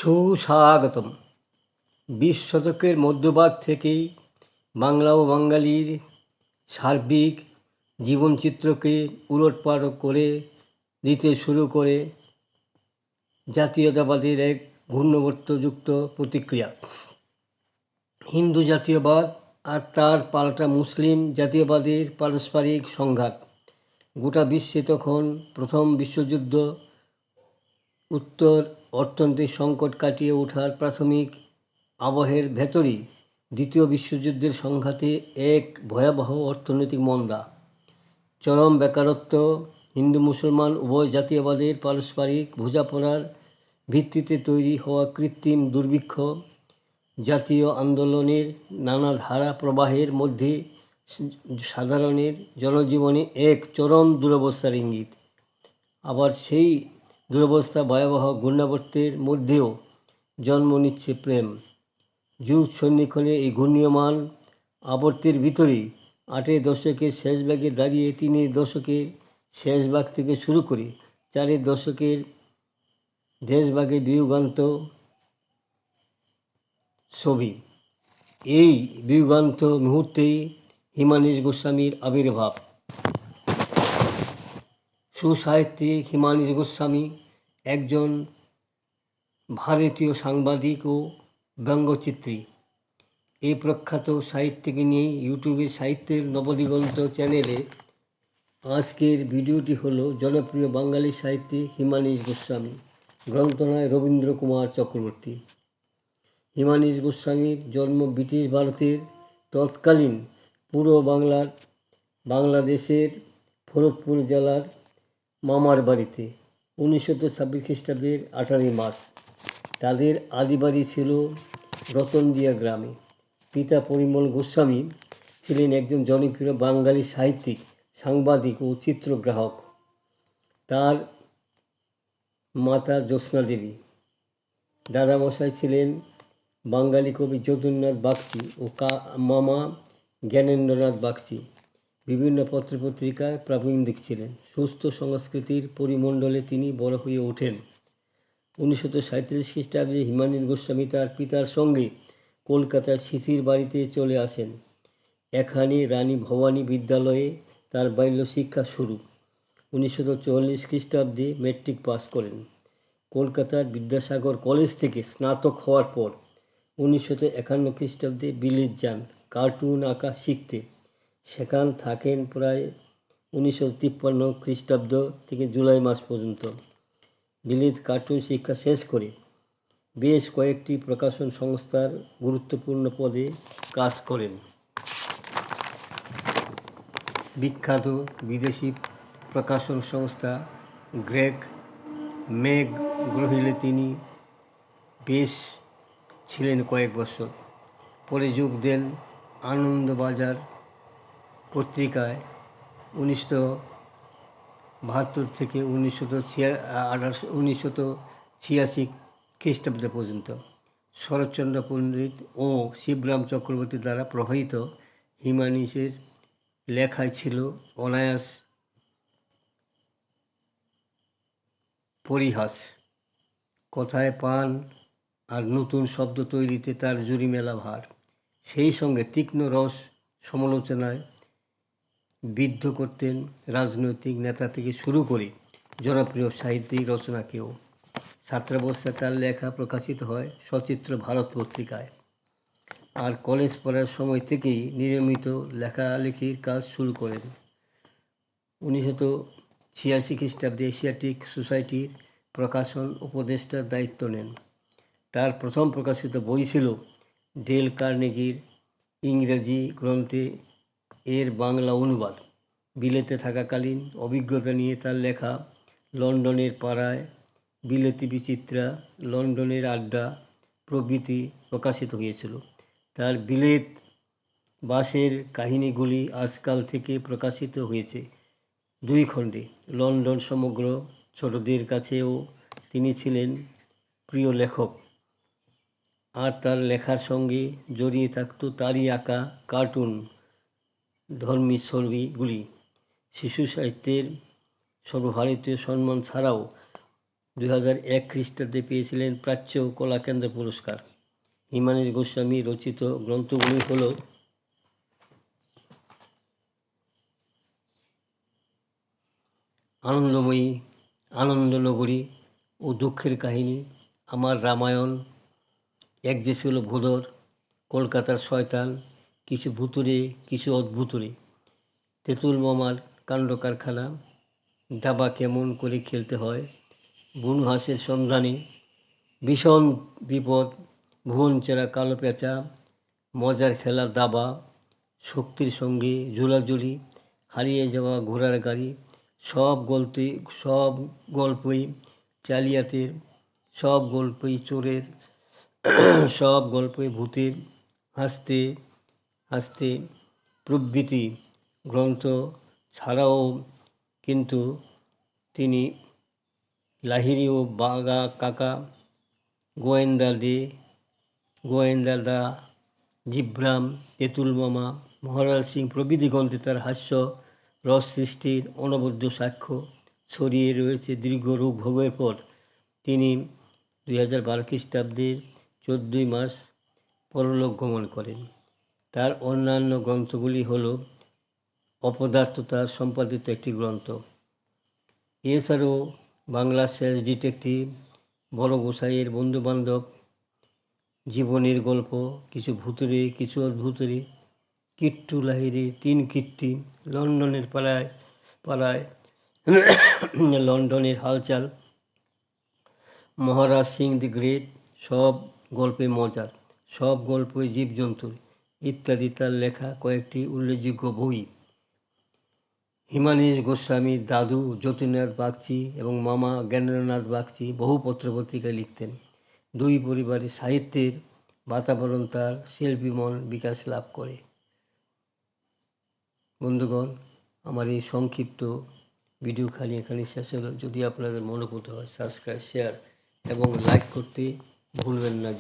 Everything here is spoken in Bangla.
সুস্বাগতম। ২০ শতকের মধ্যভাগ থেকেই বাংলা ও বাঙালির সার্বিক জীবনচিত্রকে উলটপালট করে দিতে শুরু করে জাতীয়তাবাদের এক ঘূর্ণবর্তযুক্ত প্রতিক্রিয়া। হিন্দু জাতীয়বাদ আর তার পাল্টা মুসলিম জাতীয়বাদের পারস্পরিক সংঘাত। গোটা বিশ্বে তখন প্রথম বিশ্বযুদ্ধ, উত্তর অর্থনৈতিক সংকট কাটিয়ে ওঠার প্রাথমিক আবহের ভেতরই দ্বিতীয় বিশ্বযুদ্ধের সংঘাতে এক ভয়াবহ অর্থনৈতিক মন্দা, চরম বেকারত্ব, হিন্দু মুসলমান উভয় জাতীয়বাদের পারস্পরিক বোঝাপড়ার ভিত্তিতে তৈরি হওয়া কৃত্রিম দুর্ভিক্ষ, জাতীয় আন্দোলনের নানা ধারা প্রবাহের মধ্যে সাধারণের জনজীবনে এক চরম দুরবস্থার ইঙ্গিত। আবার সেই দুরবস্থা ভয়াবহ ঘূর্ণাবর্তের মধ্যেও জন্ম নিচ্ছে প্রেম। যুগ সন্ধিক্ষণে এই ঘূর্ণীয়মান আবর্তের ভিতরেই ৮-এর দশকের শেষ ভাগে দাঁড়িয়ে ৩-এর দশকের শেষ ভাগ থেকে শুরু করে ৪-এর দশকের দেশভাগের বিয়োগান্ত ছবি। এই বিয়োগান্ত মুহূর্তেই হিমানীশ গোস্বামীর আবির্ভাব। সুসাহিত্যিক হিমানীশ গোস্বামী একজন ভারতীয় সাংবাদিক ও ব্যঙ্গচিত্রী। এই প্রখ্যাত সাহিত্যিককে নিয়ে ইউটিউবে সাহিত্যের নবদিগন্ত চ্যানেলে আজকের ভিডিওটি হলো জনপ্রিয় বাঙালি সাহিত্যিক হিমানীশ গোস্বামী, গ্রন্থনায় রবীন্দ্র কুমার চক্রবর্তী। হিমানীশ গোস্বামীর জন্ম ব্রিটিশ ভারতের তৎকালীন পূর্ব বাংলাদেশের ফরিদপুর জেলার মামার বাড়িতে 1926 খ্রিস্টাব্দের 18 মার্চ। তাদের আদি বাড়ি ছিল রতনদিয়া গ্রামে। পিতা পরিমল গোস্বামী ছিলেন একজন জনপ্রিয় বাঙালি সাহিত্যিক, সাংবাদিক ও চিত্রগ্রাহক। তার মাতা জ্যোৎস্না দেবী। দাদামশাই ছিলেন বাঙালি কবি যদুনাথ বাগচি ও মামা জ্ঞানেন্দ্রনাথ বাগচি। বিভিন্ন পত্রপত্রিকায় প্রাবন্ধিক ছিলেন। সুস্থ সংস্কৃতির পরিমণ্ডলে তিনি বড় হয়ে ওঠেন। 1937 খ্রিস্টাব্দে হিমানীশ গোস্বামী তার পিতার সঙ্গে কলকাতার সিথির বাড়িতে চলে আসেন। এখানে রানী ভবানী বিদ্যালয়ে তার বাল্য শিক্ষা শুরু। 1944 খ্রিস্টাব্দে ম্যাট্রিক পাস করেন। কলকাতার বিদ্যাসাগর কলেজ থেকে স্নাতক হওয়ার পর 1951 খ্রিস্টাব্দে বিলেত যান কার্টুন আঁকা শিখতে। সেখান থাকেন প্রায় 1953 খ্রিস্টাব্দ থেকে জুলাই মাস পর্যন্ত। বিলেত কার্টুন শিক্ষা শেষ করে বেশ কয়েকটি প্রকাশন সংস্থার গুরুত্বপূর্ণ পদে কাজ করেন। বিখ্যাত বিদেশি প্রকাশন সংস্থা গ্রেগ ম্যাকগ্রাহিলে তিনি বেশ ছিলেন কয়েক বছর। পরে যোগ দেন আনন্দবাজার পত্রিকায় 1972 থেকে 1986 খ্রিস্টাব্দ পর্যন্ত। শরৎচন্দ্র পণ্ডিত ও শিবরাম চক্রবর্তী দ্বারা প্রভাবিত হিমানীশের লেখায় ছিল অনায়াস পরিহাস, কথায় পান আর নতুন শব্দ তৈরিতে তার জুড়ি মেলা ভার। সেই সঙ্গে তীক্ষ্ণ রস সমালোচনায় বিদ্ধ করতেন রাজনৈতিক নেতা থেকে শুরু করে জনপ্রিয় সাহিত্যিক রচনাকেও। ছাত্রাবস্থায় তার লেখা প্রকাশিত হয় সচিত্র ভারত পত্রিকায়। আর কলেজ পড়ার সময় থেকেই নিয়মিত লেখালেখির কাজ শুরু করেন। 1986 খ্রিস্টাব্দে এশিয়াটিক সোসাইটির প্রকাশন উপদেষ্টার দায়িত্ব নেন। তার প্রথম প্রকাশিত বই ছিল ডেল কার্নেগির ইংরেজি গ্রন্থে এর বাংলা অনুবাদ। বিলেতে থাকাকালীন অভিজ্ঞতা নিয়ে তার লেখা লন্ডনের পাড়ায়, বিলেতি বিচিত্রা, লন্ডনের আড্ডা প্রভৃতি প্রকাশিত হয়েছিল। তার বিলেত বাসের কাহিনীগুলি আজকাল থেকে প্রকাশিত হয়েছে 2 খণ্ডে। লন্ডন সমগ্র ছোটদের কাছেও তিনি ছিলেন প্রিয় লেখক, আর তার লেখার সঙ্গে জড়িয়ে থাকত তারই আঁকা কার্টুন ধর্মী ছবিগুলি। শিশু সাহিত্যের সর্বভারতীয় সম্মান ছাড়াও 2001 খ্রিস্টাব্দে পেয়েছিলেন প্রাচ্য কলাকেন্দ্র পুরস্কার। হিমানীশ গোস্বামী রচিত গ্রন্থগুলি হল আনন্দময়ী, আনন্দনগরী ও দুঃখের কাহিনী, আমার রামায়ণ, এক যে ছিল ভোঁদর, কলকাতার শয়তান, কিছু ভুতুড়ে কিছু অদ্ভুতুড়ে, তেঁতুল মামার কাণ্ড কারখানা, দাবা কেমন করে খেলতে হয়, বুনো হাঁসের সন্ধানে, ভীষণ বিপদ, ভুবনচেরা কালো পেঁচা, মজার খেলা দাবা, শক্তির সঙ্গে ঝুলাঝুলি, হারিয়ে যাওয়া ঘোড়ার গাড়ি, সব গল্পই জালিয়াতের, সব গল্পই চোরের, সব গল্পই ভূতের, হাসতে হাসতে প্রভৃতি গ্রন্থ ছাড়াও কিন্তু তিনি লাহিড়ী ও বাঘা কাকা, গোয়েন্দা জিব্রাম, তেঁতুল মামা, মহারাজ সিং প্রভৃতি গ্রন্থে তার হাস্য রস সৃষ্টির অনবদ্য সাক্ষ্য ছড়িয়ে রয়েছে। দীর্ঘ রোগ ভোগের পর তিনি 2012 খ্রিস্টাব্দের 14 মার্চ পরলোক গমন করেন। তার অন্যান্য গ্রন্থগুলি হল অপদার্থতা সম্পাদিত একটি গ্রন্থ। এছাড়াও বাংলার শেষ ডিটেকটিভ, বড় গোসাইয়ের বন্ধুবান্ধব, জীবনের গল্প, কিছু ভুতুড়ে কিছু অদ্ভুতুড়ে, কিট্টু লাহিড়ী, তিন কীর্তি, লন্ডনের পাড়ায় লন্ডনের হালচাল, মহারাজ সিং দি গ্রেট, সব গল্পে মজার, সব গল্পই জীবজন্তুর ইত্যাদি তার লেখা কয়েকটি উল্লেখযোগ্য বই। হিমানীশ গোস্বামীর দাদু যতীন্দ্রনাথ বাগচি এবং মামা জ্ঞানেন্দ্রনাথ বাগচি বহু পত্রপত্রিকায় লিখতেন। দুই পরিবারের সাহিত্যের বাতাবরণ তার শিল্পী মন বিকাশ লাভ করে। বন্ধুগণ, আমার এই সংক্ষিপ্ত ভিডিও খালি এখানে শেষ হলো। যদি আপনাদের মনোভূত হয় সাবস্ক্রাইব, শেয়ার এবং লাইক করতে ভুলবেন না।